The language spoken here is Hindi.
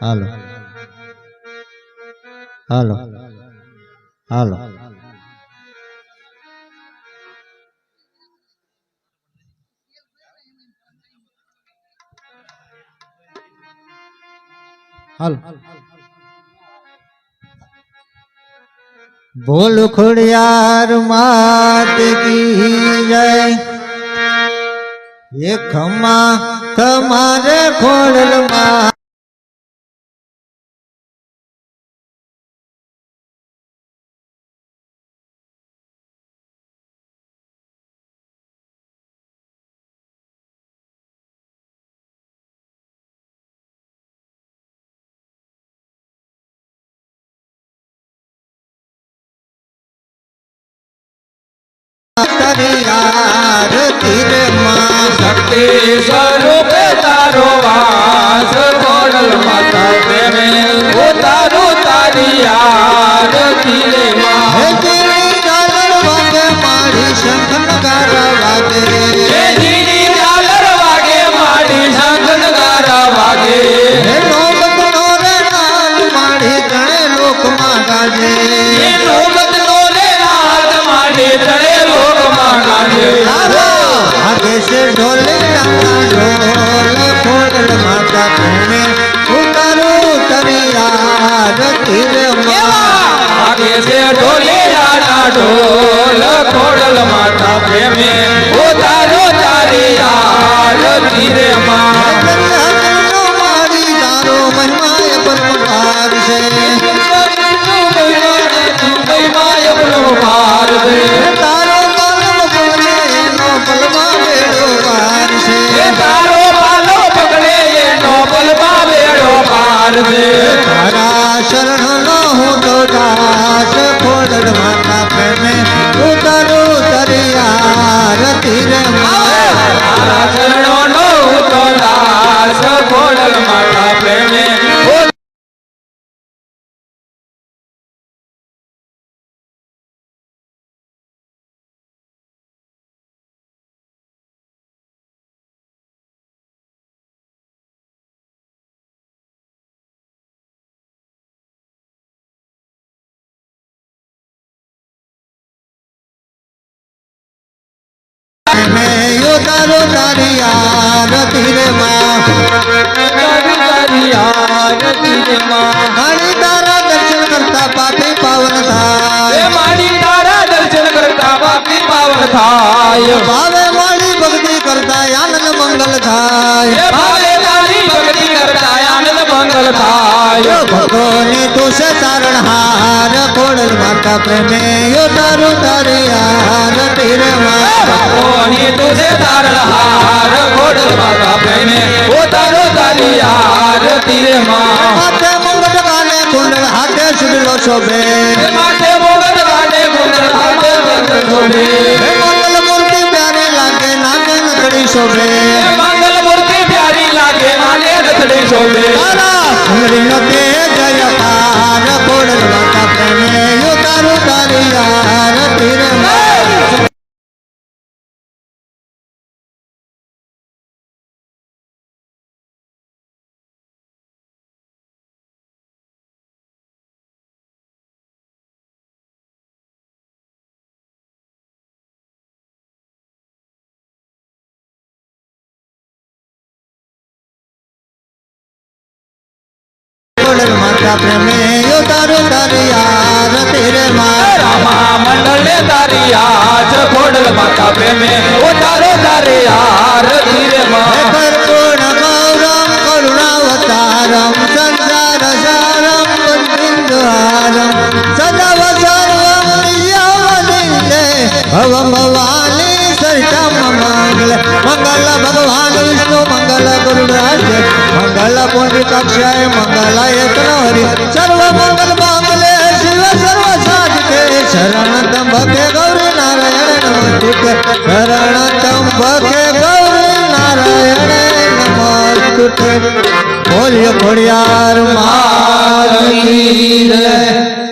હાલો હાલો હાલો હાલો બોલ ખોડિયાર માત કી જય ये खमा तुम्हारे खोड़ल माँ यार तेरे माँ शक्ति स्वरूप तारो वास खोड़ल माता प्रेमे उतारो तारी यार तेरे माँ तेरी डालर वागे मारी शंख नगारा वागे तेरी डालर वागे मारी शंख नगारा वागे नौबत नोरे नाल मारी गणे लोक मागाजे नौबत नोरे नाल मारी गणे लोक मागाजे आगे से ढोले ढोल खोड़ल माता प्रेमे उतारो तारी यार तेरे माँ आगे से ढोले ढोल खोड़ल माता प्रेमे उतारो तारी यार तेरे माँ मारी तारो महिमाय परमपार से तारो पालो पकड़े नो पलमा बेड़ो पार से तारो पालो पकड़े नो पलमा बेड़ो पार से तारा शरण नो हूँ तो दास खोड़ल माता प्रेमे उतारो तरियार तेरे तारा शरणो नो तो दास खोड़ल माता प्रेमे यो तारो तारियार तेरे माँ मारी तारा दर्शन करता पापी पावन थाय मारी तारा दर्शन करता पापी पावन थाय भावे मारी भक्ति करता आनंद मंगल थाय भावे मारी भक्ति करता आनंद मंगल थाय भगवानी तुझे तारण हार खोड़ल माता प्रेमे यो तारो तारियार तेरे माँ भगवानी तुझे तारण हार खोड़ल माता प्रेमे ओ तारो तारी यार तेरे माँ माथे मुंगट गाने कुंडल हाथे सुडलो शोभे माथे मोगल गाने कुंडल हाथे कुंडल शोभे मंगल मूर्ति प्यारे लागे नागे नथड़ी शोभे मंगल मूर्ति प्यारी लागे नागे नथड़ी शोभे तारा सुंदरी नते जयकार खोड़ल माता प्रेमे यो तारो तारियार तेरे माँ माता प्रेमे यो तारो तारियार तेरे माँ रामा मंडल ने तारी आज खोड़ल माता प्रेमे ओ तारो तारे यार तेरे माँ कर्पूर्ण गौरम करुणावतारम संसार सारम बंदिंदुहारम सदा सर्वम नियमनिंदे भवम भवानी सरितम मंगल मंगल भगवान विष्णु मंगल गुरुराज मंगल पुण्यकाक्षाय मंगल एकनवरी सर्व मंगल मांगले शिव सर्व साधिके शरण त्र्यंबके गौरी नारायण नमस्तुते शरण त्र्यंबके गौरी नारायण नमस्तुते बोलिए खोड़ियार मात की जय।